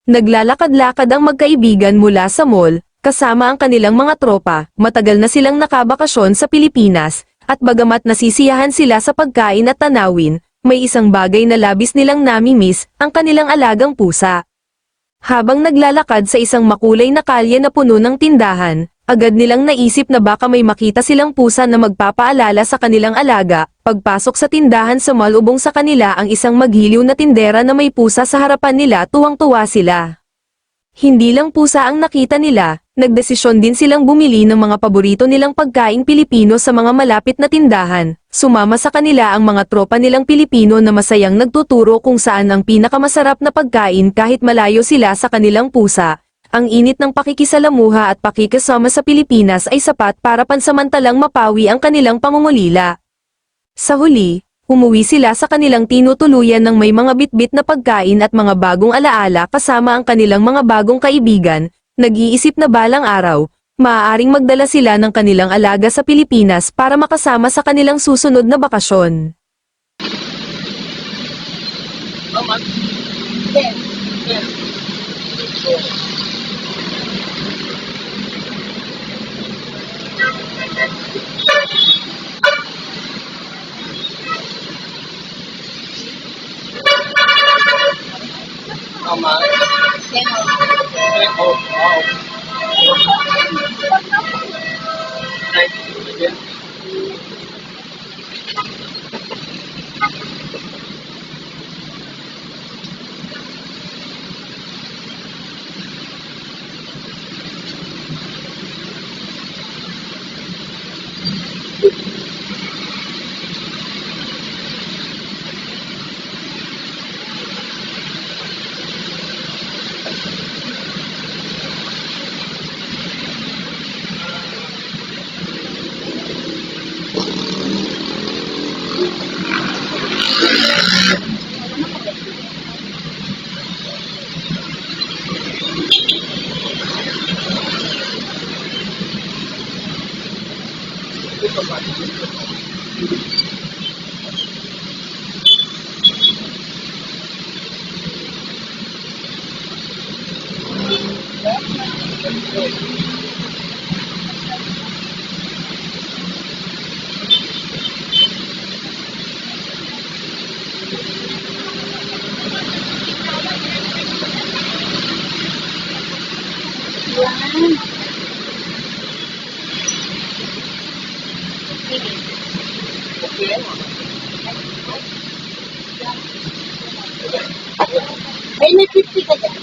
Naglalakad-lakad ang magkaibigan mula sa mall, kasama ang kanilang mga tropa. Matagal na silang nakabakasyon sa Pilipinas, at bagamat nasisiyahan sila sa pagkain at tanawin, may isang bagay na labis nilang nami-miss, ang kanilang alagang pusa. Habang naglalakad sa isang makulay na kalye na puno ng tindahan, agad nilang naisip na baka may makita silang pusa na magpapaalala sa kanilang alaga. Pagpasok sa tindahan sa mall, ubong sa kanila ang isang maghiliw na tindera na may pusa sa harapan nila. Tuwang-tuwa sila. Hindi lang pusa ang nakita nila, nagdesisyon din silang bumili ng mga paborito nilang pagkain Pilipino sa mga malapit na tindahan. Sumama sa kanila ang mga tropa nilang Pilipino na masayang nagtuturo kung saan ang pinakamasarap na pagkain kahit malayo sila sa kanilang pusa. Ang init ng pakikisalamuha at pakikisama sa Pilipinas ay sapat para pansamantalang mapawi ang kanilang pangungulila. Sa huli, umuwi sila sa kanilang tinutuluyan ng may mga bitbit na pagkain at mga bagong alaala kasama ang kanilang mga bagong kaibigan. Nag-iisip na balang araw, maaaring magdala sila ng kanilang alaga sa Pilipinas para makasama sa kanilang susunod na bakasyon. Ay, may 50 ka dyan.